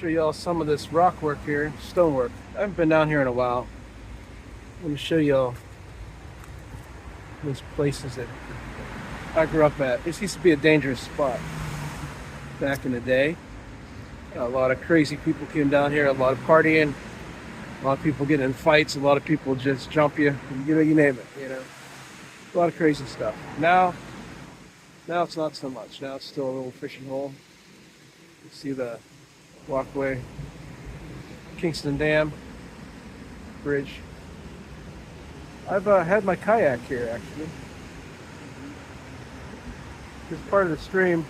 show y'all some of this rock work here, stonework. I haven't been down here in a while. Let me show y'all those places that I grew up at. This used to be a dangerous spot back in the day. A lot of crazy people came down here, a lot of partying, a lot of people getting in fights, a lot of people just jump you, you name it, you know. A lot of crazy stuff. Now it's not so much. Now it's still a little fishing hole. You see the walkway, Kingston Dam, bridge. I've had my kayak here actually. This part of the stream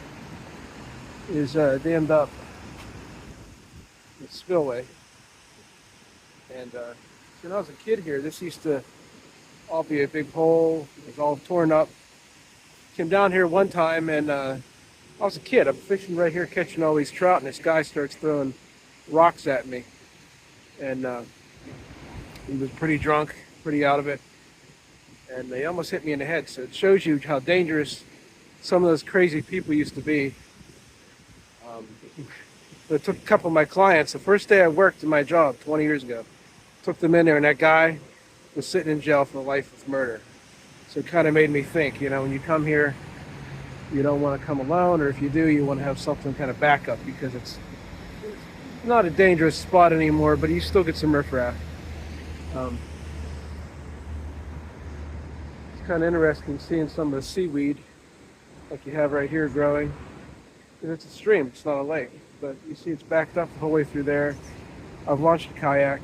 is dammed up. The spillway. And when I was a kid here, this used to all be a big hole. It was all torn up. Came down here one time and I was a kid. I'm fishing right here, catching all these trout, and this guy starts throwing rocks at me. And he was pretty drunk, pretty out of it. And they almost hit me in the head. So it shows you how dangerous some of those crazy people used to be. But it took a couple of my clients. The first day I worked in my job 20 years ago, took them in there, and that guy was sitting in jail for life of murder. So it kind of made me think, you know, when you come here, you don't want to come alone, or if you do, you want to have something kind of backup, because it's not a dangerous spot anymore, but you still get some riffraff. It's kind of interesting seeing some of the seaweed like you have right here growing. It's a stream, it's not a lake, but you see it's backed up the whole way through there. I've launched a kayak.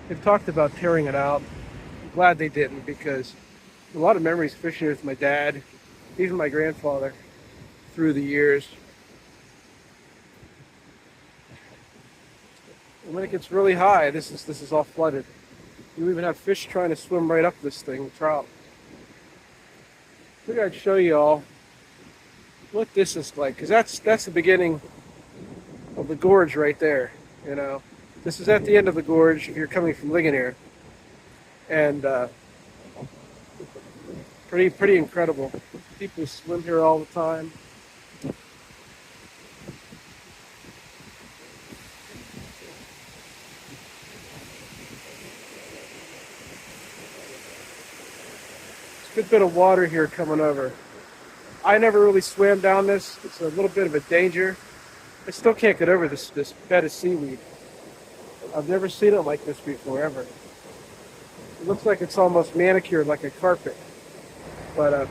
They've talked about tearing it out. I'm glad they didn't, because a lot of memories fishing with my dad, even my grandfather, through the years. And when it gets really high, this is all flooded. You even have fish trying to swim right up this thing, trout. I figured I'd show you all what this is like, because that's the beginning of the gorge right there. You know, this is at the end of the gorge if you're coming from Ligonier, and pretty incredible. People swim here all the time. It's a good bit of water here coming over. I never really swam down this. It's a little bit of a danger. I still can't get over this bed of seaweed. I've never seen it like this before, ever. It looks like it's almost manicured like a carpet. But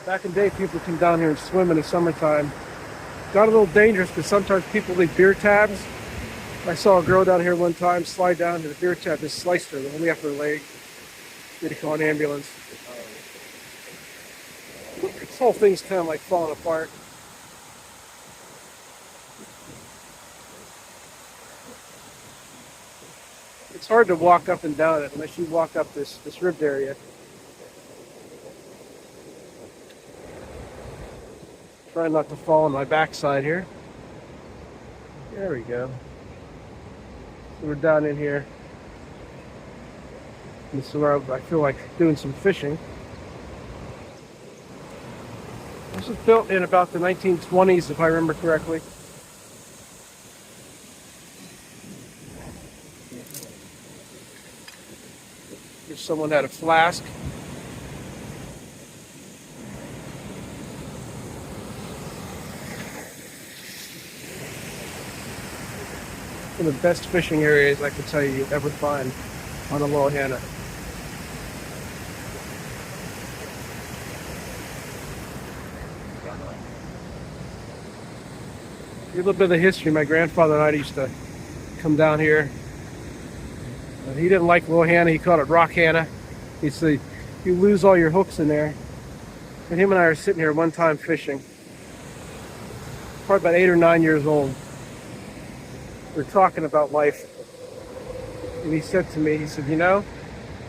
back in the day, people come down here and swim in the summertime. Got a little dangerous because sometimes people leave beer tabs. I saw a girl down here one time slide down to the beer tab, just sliced her only after her leg. They had to call an ambulance. This whole thing's kind of like falling apart. It's hard to walk up and down it unless you walk up this ribbed area. Try not to fall on my backside here. There we go. So we're down in here. This is where I feel like doing some fishing. This was built in about the 1920s, if I remember correctly. If someone had a flask. One of the best fishing areas I could tell you you'll ever find on the Loyalhanna. A little bit of the history. My grandfather and I used to come down here. He didn't like Loyalhanna. He called it Rockhanna. He said, you lose all your hooks in there. And him and I are sitting here one time fishing. Probably about 8 or 9 years old. We're talking about life. And he said to me, he said, you know,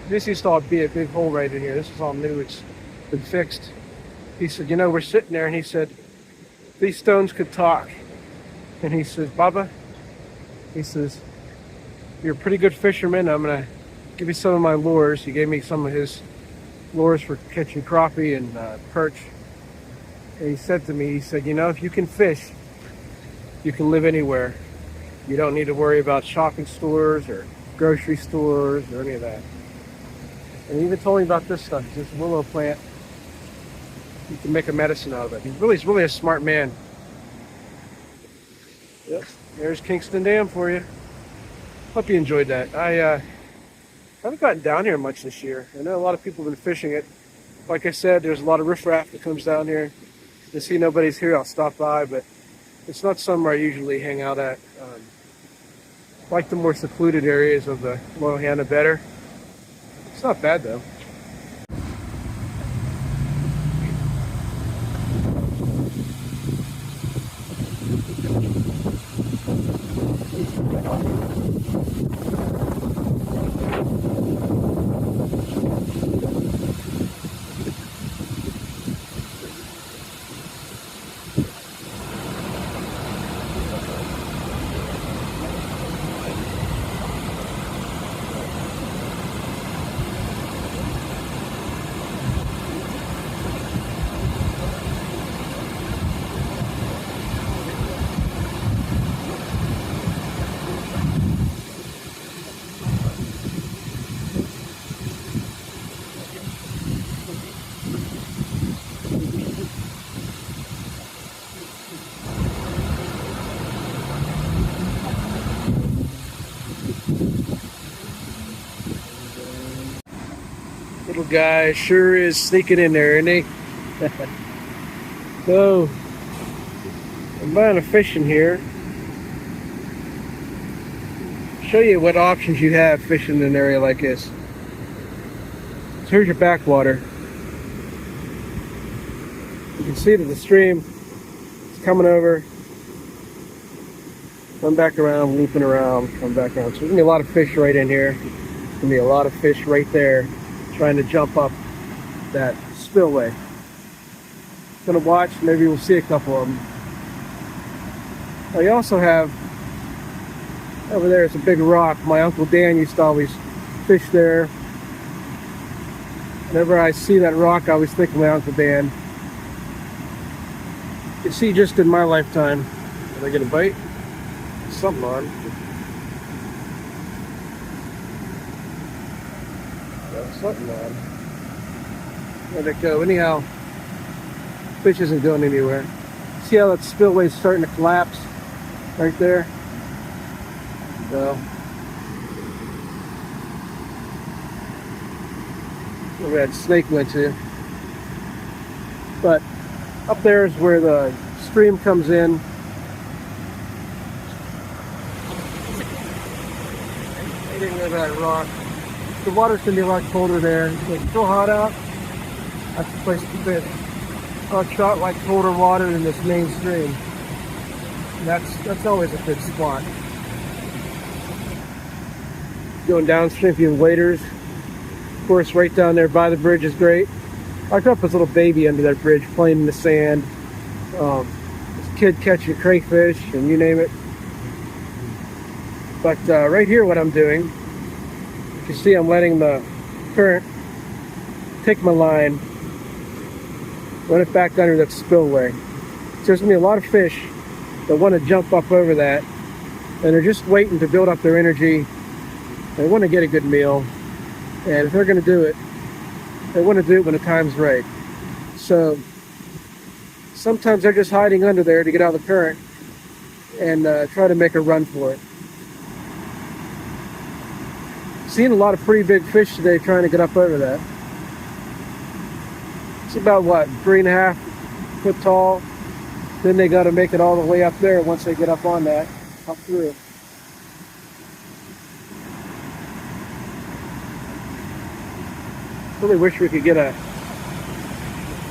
this used to all be a big hole right in here. This is all new. It's been fixed. He said, you know, we're sitting there, and he said, these stones could talk. And he says, Baba, he says, you're a pretty good fisherman. I'm going to give you some of my lures. He gave me some of his lures for catching crappie and perch. And he said to me, he said, you know, if you can fish You can live anywhere. You don't need to worry about shopping stores or grocery stores or any of that. And he even told me about this stuff, this willow plant. You can make a medicine out of it. He's really a smart man. Yep. There's Kingston Dam for you. Hope you enjoyed that. I haven't gotten down here much this year. I know a lot of people have been fishing it. Like I said, there's a lot of riffraff that comes down here. To see nobody's here, I'll stop by, but it's not somewhere I usually hang out at. I like the more secluded areas of the Loyalhanna better. It's not bad though. Little guy sure is sneaking in there, isn't he? So, I'm buying a fish in here. Show you what options you have fishing in an area like this. So here's your backwater. You can see that the stream is coming over, come back around, looping around, come back around. So there's gonna be a lot of fish right in here. There's gonna be a lot of fish right there trying to jump up that spillway. Gonna watch, maybe we'll see a couple of them. Now you also have over there, it's a big rock. My Uncle Dan used to always fish there. Whenever I see that rock, I always think of my Uncle Dan. You see, just in my lifetime, did I get a bite? Something on. Something on. Where'd it go? Anyhow, fish isn't going anywhere. See how that spillway is starting to collapse right there? So, where that snake went to. But up there is where the stream comes in. Hitting with that rock. The water's gonna be a lot colder there. It's still hot out. That's the place to fish. I've shot like colder water than this main stream. And that's always a good spot. Going downstream, if you have waders. Of course, right down there by the bridge is great. I grew up as a little baby under that bridge, playing in the sand. This kid catching crayfish and you name it. But right here, what I'm doing. You can see I'm letting the current take my line, run it back under that spillway. So there's going to be a lot of fish that want to jump up over that, and they're just waiting to build up their energy. They want to get a good meal, and if they're going to do it, they want to do it when the time's right. So sometimes they're just hiding under there to get out of the current and try to make a run for it. Seen a lot of pretty big fish today trying to get up over that. It's about what, 3.5 foot tall. Then they got to make it all the way up there once they get up on that, up through. Really wish we could get a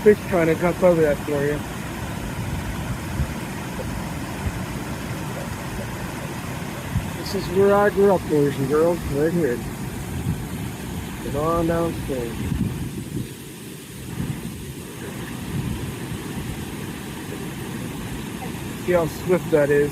fish trying to jump over that for you. This is where I grew up, boys and girls, right here. Get on downstream. See how swift that is.